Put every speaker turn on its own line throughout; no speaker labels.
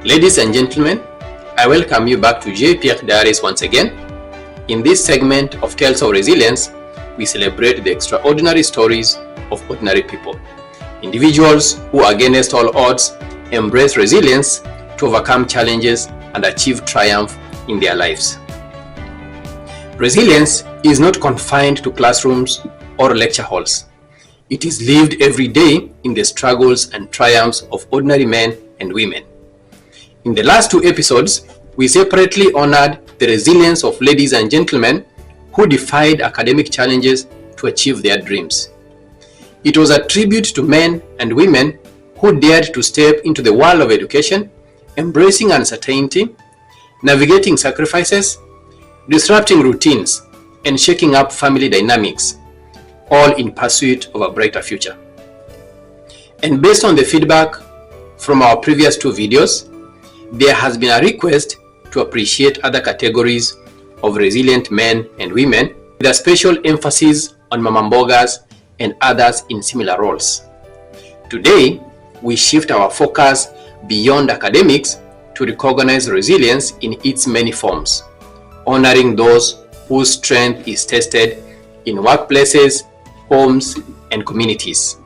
Ladies and gentlemen, I welcome you back to JPF Diaries once again. In this segment of Tales of Resilience, we celebrate the extraordinary stories of ordinary people. Individuals who, against all odds, embrace resilience to overcome challenges and achieve triumph in their lives. Resilience is not confined to classrooms or lecture halls. It is lived every day in the struggles and triumphs of ordinary men and women. In the last two episodes, we separately honored the resilience of ladies and gentlemen who defied academic challenges to achieve their dreams. It was a tribute to men and women who dared to step into the world of education, embracing uncertainty, navigating sacrifices, disrupting routines, and shaking up family dynamics, all in pursuit of a brighter future. And based on the feedback from our previous two videos, there has been a request to appreciate other categories of resilient men and women, with a special emphasis on mama mbogas and others in similar roles. Today, we shift our focus beyond academics to recognize resilience in its many forms, honoring those whose strength is tested in workplaces, homes, and communities.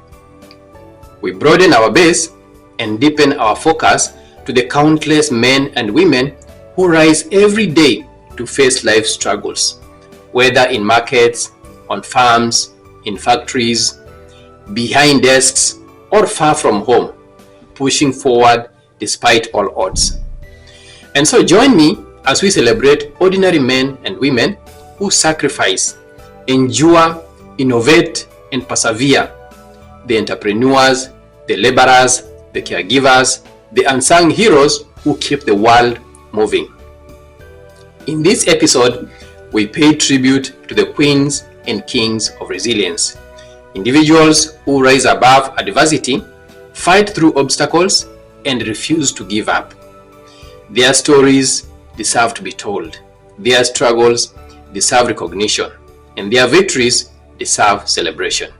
We broaden our base and deepen our focus to the countless men and women who rise every day to face life struggles, whether in markets, on farms, in factories, behind desks, or far from home, pushing forward despite all odds. And so join me as we celebrate ordinary men and women who sacrifice, endure, innovate, and persevere, the entrepreneurs, the laborers, the caregivers, the unsung heroes who keep the world moving. In this episode, we pay tribute to the queens and kings of resilience, individuals who rise above adversity, fight through obstacles, and refuse to give up. Their stories deserve to be told. Their struggles deserve recognition, and their victories deserve celebration.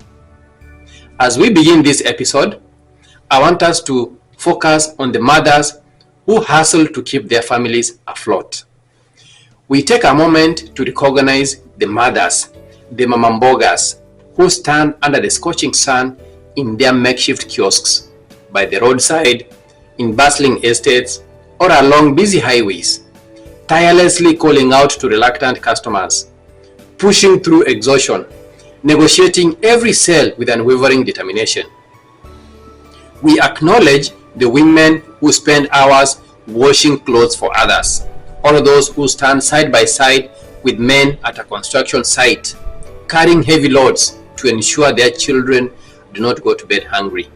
As we begin this episode, I want us to focus on the mothers who hustle to keep their families afloat. We take a moment to recognize the mothers, the mama mbogas, who stand under the scorching sun in their makeshift kiosks, by the roadside, in bustling estates, or along busy highways, tirelessly calling out to reluctant customers, pushing through exhaustion, negotiating every sale with unwavering determination. We acknowledge the women who spend hours washing clothes for others, or those who stand side by side with men at a construction site, carrying heavy loads to ensure their children do not go to bed hungry.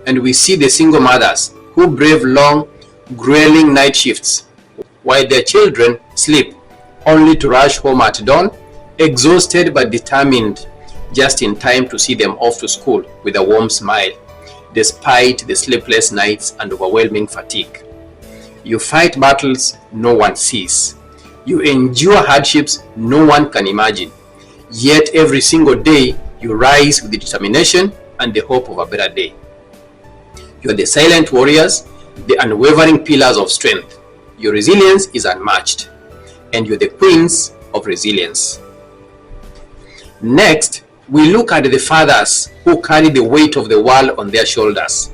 And we see the single mothers who brave long, grueling night shifts while their children sleep, only to rush home at dawn, exhausted but determined, just in time to see them off to school with a warm smile, despite the sleepless nights and overwhelming fatigue. You fight battles no one sees. You endure hardships no one can imagine. Yet every single day, you rise with the determination and the hope of a better day. You are the silent warriors, the unwavering pillars of strength. Your resilience is unmatched, and you're the queens of resilience. Next, we look at the fathers who carry the weight of the world on their shoulders.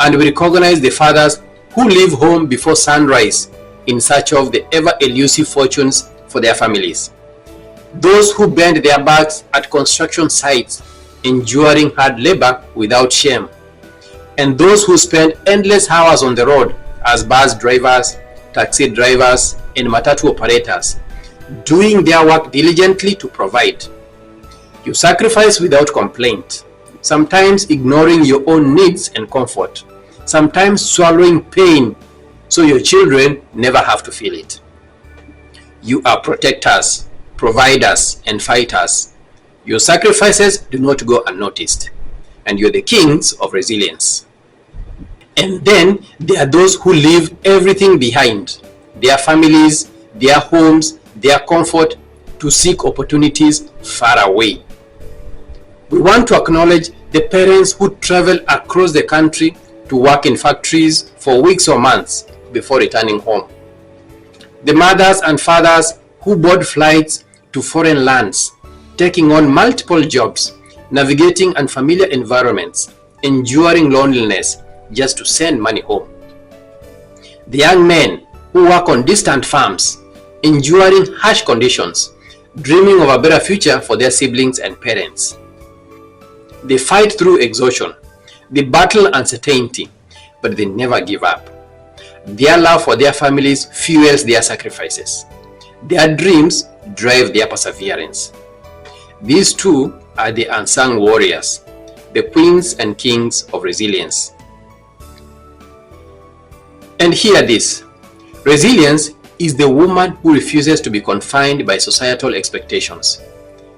And we recognize the fathers who leave home before sunrise in search of the ever-elusive fortunes for their families. Those who bend their backs at construction sites, enduring hard labor without shame. And those who spend endless hours on the road as bus drivers, taxi drivers, and matatu operators, doing their work diligently to provide. You sacrifice without complaint, sometimes ignoring your own needs and comfort, sometimes swallowing pain so your children never have to feel it. You are protectors, providers, and fighters. Your sacrifices do not go unnoticed, and you're the kings of resilience. And then there are those who leave everything behind, their families, their homes, their comfort, to seek opportunities far away. We want to acknowledge the parents who travel across the country to work in factories for weeks or months before returning home. The mothers and fathers who board flights to foreign lands, taking on multiple jobs, navigating unfamiliar environments, enduring loneliness just to send money home. The young men who work on distant farms, enduring harsh conditions, dreaming of a better future for their siblings and parents. They fight through exhaustion, they battle uncertainty, but they never give up. Their love for their families fuels their sacrifices. Their dreams drive their perseverance. These two are the unsung warriors, the queens and kings of resilience. And hear this: resilience is the woman who refuses to be confined by societal expectations,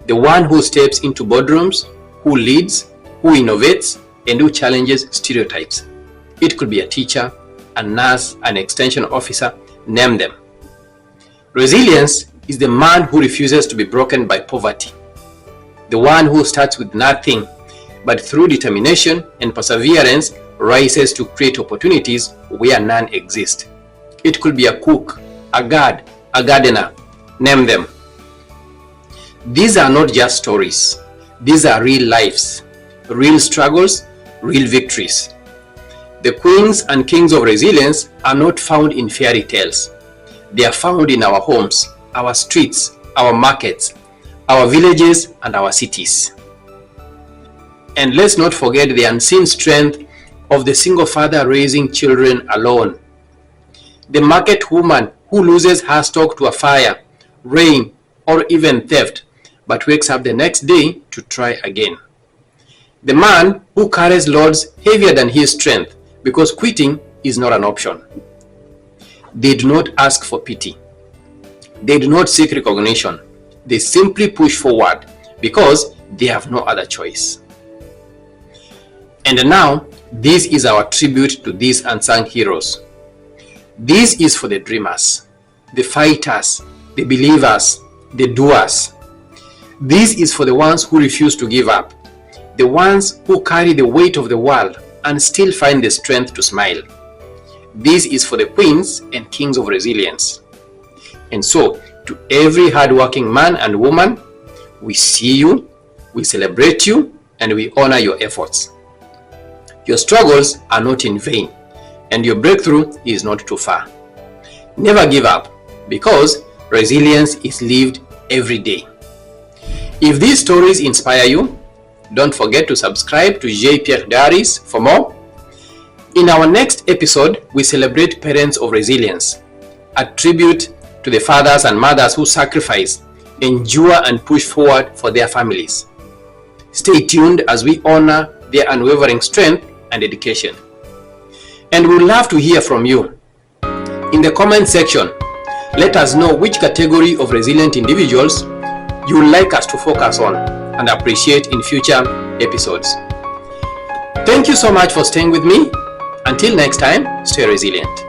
the one who steps into boardrooms, who leads, who innovates, and who challenges stereotypes. It could be a teacher, a nurse, an extension officer, name them. Resilience is the man who refuses to be broken by poverty, the one who starts with nothing, but through determination and perseverance rises to create opportunities where none exist. It could be a cook, a guard, a gardener, name them. These are not just stories. These are real lives, real struggles, real victories. The queens and kings of resilience are not found in fairy tales. They are found in our homes, our streets, our markets, our villages, and our cities. And let's not forget the unseen strength of the single father raising children alone. The market woman who loses her stock to a fire, rain, or even theft, but wakes up the next day to try again. The man who carries loads heavier than his strength because quitting is not an option. They do not ask for pity. They do not seek recognition. They simply push forward because they have no other choice. And now, this is our tribute to these unsung heroes. This is for the dreamers, the fighters, the believers, the doers. This is for the ones who refuse to give up, the ones who carry the weight of the world and still find the strength to smile. This is for the queens and kings of resilience. And so, to every hardworking man and woman, we see you, we celebrate you, and we honor your efforts. Your struggles are not in vain, and your breakthrough is not too far. Never give up, because resilience is lived every day. If these stories inspire you, don't forget to subscribe to J.Pierre Diaries for more. In our next episode, we celebrate parents of resilience, a tribute to the fathers and mothers who sacrifice, endure, and push forward for their families. Stay tuned as we honor their unwavering strength and dedication. And we would love to hear from you. In the comment section, let us know which category of resilient individuals you would like us to focus on and appreciate in future episodes. Thank you so much for staying with me. Until next time, stay resilient.